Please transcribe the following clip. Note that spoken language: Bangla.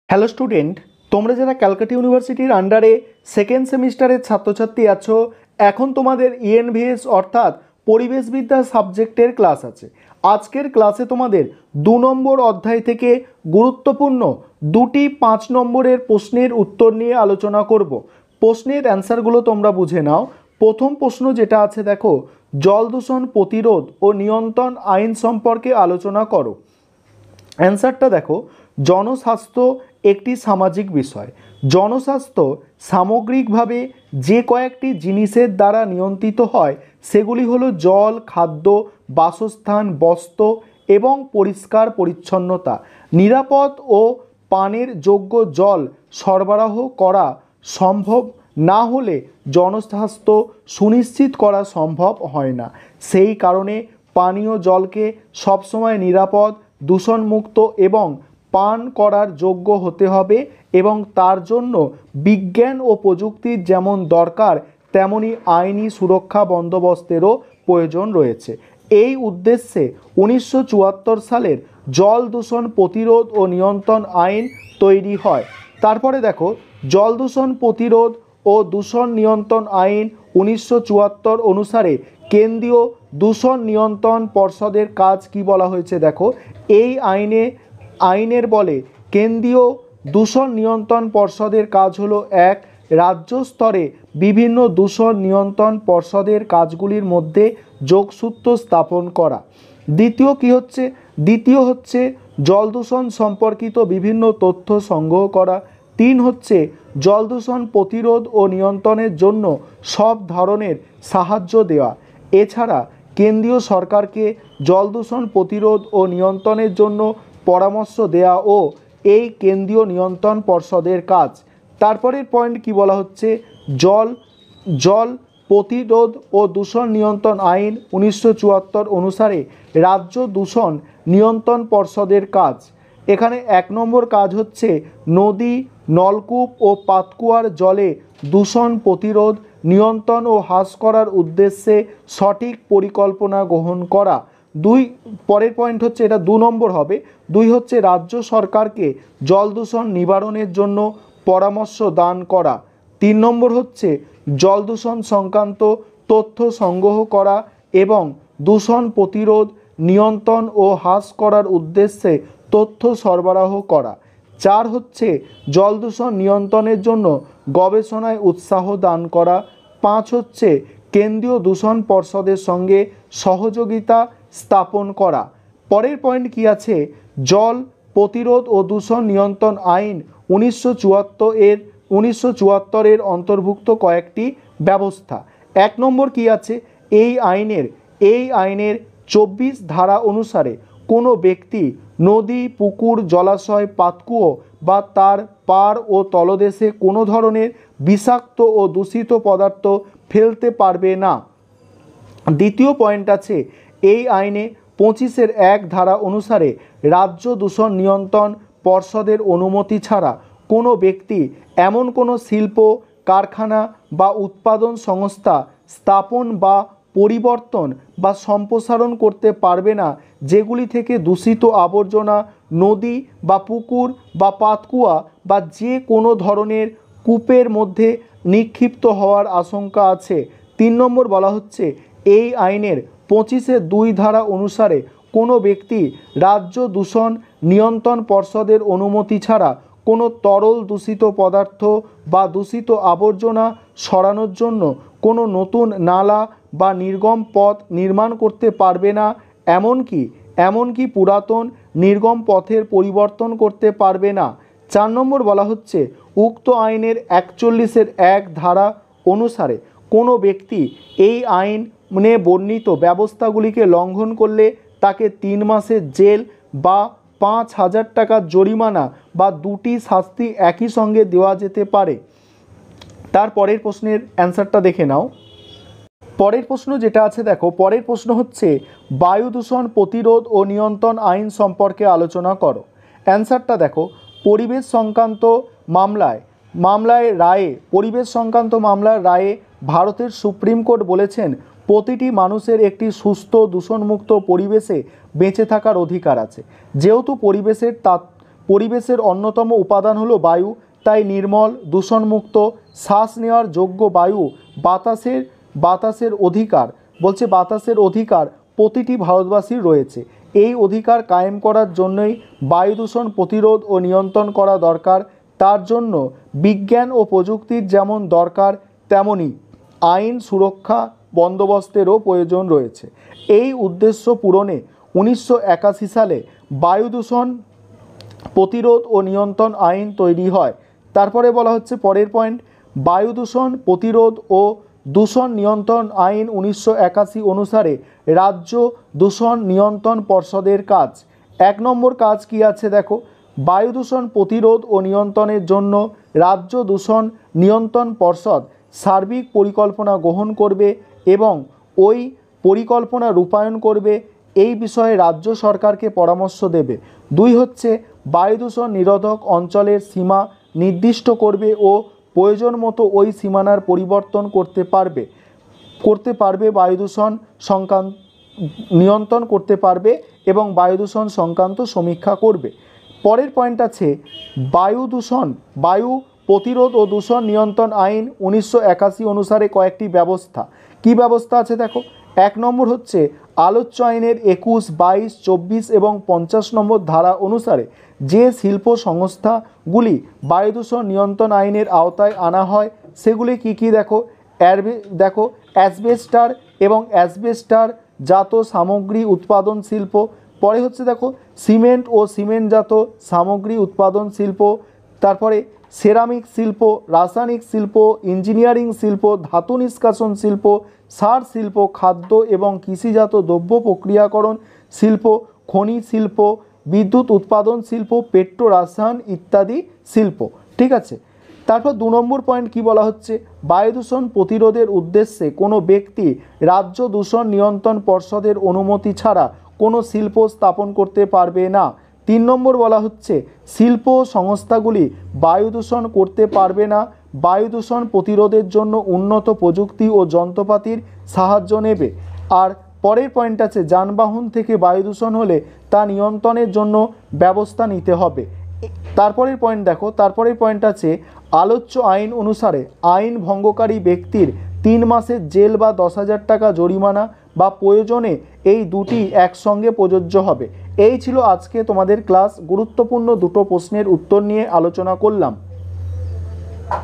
হ্যালো স্টুডেন্ট, তোমরা যারা ক্যালকাটা ইউনিভার্সিটির আন্ডারে সেকেন্ড সেমিস্টারের ছাত্রছাত্রী আছো, এখন তোমাদের ইএনভিএস অর্থাৎ পরিবেশবিদ্যা সাবজেক্টের ক্লাস আছে। আজকের ক্লাসে তোমাদের 2 নম্বর অধ্যায় থেকে গুরুত্বপূর্ণ দুটি 5 নম্বরের প্রশ্নের উত্তর নিয়ে আলোচনা করব। প্রশ্নের অ্যান্সারগুলো তোমরা বুঝে নাও। প্রথম প্রশ্ন যেটা আছে দেখো, জল দূষণ প্রতিরোধ ও নিয়ন্ত্রণ আইন সম্পর্কে আলোচনা করো। অ্যান্সারটা দেখো, জনস্বাস্থ্য একটি সামাজিক বিষয়। জনস্বাস্থ্য সামগ্রিকভাবে যে কয়েকটি জিনিসের দ্বারা নিয়ন্ত্রিত হয় সেগুলি হলো জল, খাদ্য, বাসস্থান, বস্ত্র এবং পরিষ্কার পরিচ্ছন্নতা। নিরাপদ ও পানের যোগ্য জল সরবরাহ করা সম্ভব না হলে জনস্বাস্থ্য সুনিশ্চিত করা সম্ভব হয় না। সেই কারণে পানীয় জলকে সবসময় নিরাপদ, দূষণমুক্ত এবং পান করার যোগ্য হতে হবে এবং তার জন্য বিজ্ঞান ও প্রযুক্তির যেমন দরকার তেমনি আইনি সুরক্ষা বন্দোবস্তেরও প্রয়োজন রয়েছে। এই উদ্দেশ্যে 1974 সালের জল দূষণ প্রতিরোধ ও নিয়ন্ত্রণ আইন তৈরি হয়। তারপরে দেখো, জল দূষণ প্রতিরোধ ও দূষণ নিয়ন্ত্রণ আইন 1974 অনুসারে কেন্দ্রীয় দূষণ নিয়ন্ত্রণ পর্ষদের কাজ কি বলা হয়েছে দেখো, এই আইনের বলে কেন্দ্রীয় দূষণ নিয়ন্ত্রণ পর্ষদের কাজ হলো এক, রাজ্য স্তরে বিভিন্ন দূষণ নিয়ন্ত্রণ পর্ষদের কাজগুলির মধ্যে যোগসূত্র স্থাপন করা। দ্বিতীয় হচ্ছে জল দূষণ সম্পর্কিত বিভিন্ন তথ্য সংগ্রহ করা। 3 হচ্ছে জল দূষণ প্রতিরোধ ও নিয়ন্ত্রণের জন্য সব ধরনের সাহায্য দেওয়া। এছাড়া কেন্দ্রীয় সরকারকে জল দূষণ প্রতিরোধ ও নিয়ন্ত্রণের জন্য পরামর্শ দেওয়া ও এই কেন্দ্রীয় নিয়ন্ত্রণ পর্ষদের কাজ। তারপরের পয়েন্ট কি বলা হচ্ছে, জল প্রতিরোধ ও দূষণ নিয়ন্ত্রণ আইন 1974 অনুসারে রাজ্য দূষণ নিয়ন্ত্রণ পর্ষদের কাজ। এখানে 1 নম্বর কাজ হচ্ছে নদী, নলকূপ ও পাতকুয়ার জলে দূষণ প্রতিরোধ, নিয়ন্ত্রণ ও হ্রাস করার উদ্দেশ্যে সঠিক পরিকল্পনা গ্রহণ করা। পরের পয়েন্ট হচ্ছে, এটা 2 নম্বর হবে। 2 হচ্ছে রাজ্য সরকারকে জল দূষণ নিবারণের জন্য পরামর্শ দান করা। 3 নম্বর হচ্ছে জল দূষণ সংক্রান্ত তথ্য সংগ্রহ করা এবং দূষণ প্রতিরোধ, নিয়ন্ত্রণ ও হ্রাস করার উদ্দেশ্যে তথ্য সরবরাহ করা। 4 হচ্ছে জল দূষণ নিয়ন্ত্রণের জন্য গবেষণায় উৎসাহ দান করা। 5 হচ্ছে কেন্দ্রীয় দূষণ পর্ষদের সঙ্গে সহযোগিতা স্থাপন করা। পরের পয়েন্ট কি আছে, জল প্রতিরোধ ও দূষণ নিয়ন্ত্রণ আইন 1974 এর অন্তর্ভুক্ত কয়েকটি ব্যবস্থা। 1 নম্বর কি আছে, এই আইনের 24 ধারা অনুসারে কোনো ব্যক্তি নদী, পুকুর, জলাশয়, পাতকুয়ো বা তার পাড় ও তলদেশে কোনো ধরনের বিষাক্ত ও দূষিত পদার্থ ফেলতে পারবে না। দ্বিতীয় পয়েন্ট আছে, এই আইনে 25(1) ধারা অনুসারে রাজ্য দূষণ নিয়ন্ত্রণ পর্ষদের অনুমতি ছাড়া কোনো ব্যক্তি এমন কোনো শিল্প, কারখানা বা উৎপাদন সংস্থা স্থাপন বা পরিবর্তন বা সম্প্রসারণ করতে পারবে না যেগুলি থেকে দূষিত আবর্জনা নদী বা পুকুর বা পাতকুয়া বা যে কোনো ধরনের কূপের মধ্যে নিক্ষিপ্ত হওয়ার আশঙ্কা আছে। 3 নম্বর বলা হচ্ছে, এই আইনের 25(2) ধারা অনুসারে কোনো ব্যক্তি রাজ্য দূষণ নিয়ন্ত্রণ পর্ষদের অনুমতি ছাড়া কোনো তরল দূষিত পদার্থ বা দূষিত আবর্জনা সরানোর জন্য কোনো নতুন নালা বা নির্গম পথ নির্মাণ করতে পারবে না, এমনকি পুরাতন নির্গম পথের পরিবর্তন করতে পারবে না। 4 নম্বর বলা হচ্ছে, উক্ত আইনের 41(1) ধারা অনুসারে কোনো ব্যক্তি এই আইনে বর্ণিত ব্যবস্থাগুলিকে লঙ্ঘন করলে তাকে 3 মাসের জেল বা 5,000 টাকার জরিমানা বা দুটি শাস্তি একই সঙ্গে দেওয়া যেতে পারে। তার পরের প্রশ্নের অ্যান্সারটা দেখে নাও। পরের প্রশ্ন যেটা আছে দেখো, পরের প্রশ্ন হচ্ছে বায়ু দূষণ প্রতিরোধ ও নিয়ন্ত্রণ আইন সম্পর্কে আলোচনা করো। অ্যান্সারটা দেখো, পরিবেশ সংক্রান্ত মামলার রায়ে ভারতের সুপ্রিম কোর্ট বলেছেন, প্রতিটি মানুষের একটি সুস্থ দূষণমুক্ত পরিবেশে বেঁচে থাকার অধিকার আছে। যেহেতু পরিবেশের অন্যতম উপাদান হলো বায়ু, তাই নির্মল দূষণমুক্ত শ্বাস নেওয়ার যোগ্য বায়ু বাতাসের অধিকার, বলছে বাতাসের অধিকার প্রতিটি ভারতবাসীর রয়েছে। এই অধিকার কায়েম করার জন্যই বায়ু দূষণ প্রতিরোধ ও নিয়ন্ত্রণ করা দরকার। তার জন্য বিজ্ঞান ও প্রযুক্তির যেমন দরকার তেমনি আইন সুরক্ষা বন্দোবস্তেরও প্রয়োজন রয়েছে। এই উদ্দেশ্য পূরণে 1981 সালে বায়ু দূষণ প্রতিরোধ ও নিয়ন্ত্রণ আইন তৈরি হয়। তারপরে বলা হচ্ছে পরের পয়েন্ট, বায়ু দূষণ প্রতিরোধ ও দূষণ নিয়ন্ত্রণ আইন 1981 অনুসারে রাজ্য দূষণ নিয়ন্ত্রণ পর্ষদের কাজ। 1 নম্বর কাজ কি আছে দেখো, বায়ু দূষণ প্রতিরোধ ও নিয়ন্ত্রণের জন্য রাজ্য দূষণ নিয়ন্ত্রণ পর্ষদ সার্বিক পরিকল্পনা গ্রহণ করবে এবং ওই পরিকল্পনা রূপায়ণ করবে। এই বিষয়ে রাজ্য সরকারকে পরামর্শ দেবে। 2 হচ্ছে বায়ু দূষণ নিরোধক অঞ্চলের সীমা নির্দিষ্ট করবে ও প্রয়োজন মতো ওই সীমানার পরিবর্তন করতে পারবে বায়ু দূষণ সংক্রান্ত নিয়ন্ত্রণ করতে পারবে এবং বায়ু দূষণ সংক্রান্ত সমীক্ষা করবে। পরের পয়েন্ট আছে বায়ু প্রতিরোধ ও দূষণ নিয়ন্ত্রণ আইন 1981 অনুসারে কয়েকটি ব্যবস্থা। কি ব্যবস্থা আছে দেখো, 1 নম্বর হচ্ছে আলোচ্য আইনের 21, 22, 24 এবং 50 নম্বর ধারা অনুসারে যে শিল্প সংস্থাগুলি বায়ু দূষণ নিয়ন্ত্রণ আইনের আওতায় আনা হয় সেগুলি কি কি দেখো, অ্যাসবেস্টার এবং অ্যাসবেস্টার জাত সামগ্রী উৎপাদন শিল্প। পরে হচ্ছে দেখো সিমেন্ট ও সিমেন্টজাত সামগ্রী উৎপাদন শিল্প। তারপরে সেরামিক শিল্প, রাসায়নিক শিল্প, ইঞ্জিনিয়ারিং শিল্প, ধাতু নিষ্কাশন শিল্প, সার শিল্প, খাদ্য এবং কৃষিজাত দ্রব্য প্রক্রিয়াকরণ শিল্প, খনি শিল্প, বিদ্যুৎ উৎপাদন শিল্প, পেট্রো রসায়ন ইত্যাদি শিল্প। ঠিক আছে। তারপর 2 নম্বর পয়েন্ট কি বলা হচ্ছে, বায়ু দূষণ প্রতিরোধের উদ্দেশ্যে কোনো ব্যক্তি রাজ্য দূষণ নিয়ন্ত্রণ পর্ষদের অনুমতি ছাড়া কোনো শিল্প স্থাপন করতে পারবে না। 3 নম্বর বলা হচ্ছে শিল্প সংস্থাগুলি বায়ু দূষণ করতে পারবে না, বায়ু দূষণ প্রতিরোধের জন্য উন্নত প্রযুক্তি ও যন্ত্রপাতির সাহায্য নেবে। আর পরের পয়েন্ট আছে যানবাহন থেকে বায়ু দূষণ হলে তা নিয়ন্ত্রণের জন্য ব্যবস্থা নিতে হবে। তারপরের পয়েন্ট দেখো, তারপরের পয়েন্ট আছে আলোচ্য আইন অনুসারে আইন ভঙ্গকারী ব্যক্তির 3 মাসের জেল বা 10,000 টাকা জরিমানা বা প্রয়োজনে এই দুটি একসঙ্গে প্রযোজ্য হবে। এই ছিল আজকে তোমাদের ক্লাস। গুরুত্বপূর্ণ 2টো প্রশ্নের উত্তর নিয়ে আলোচনা করলাম।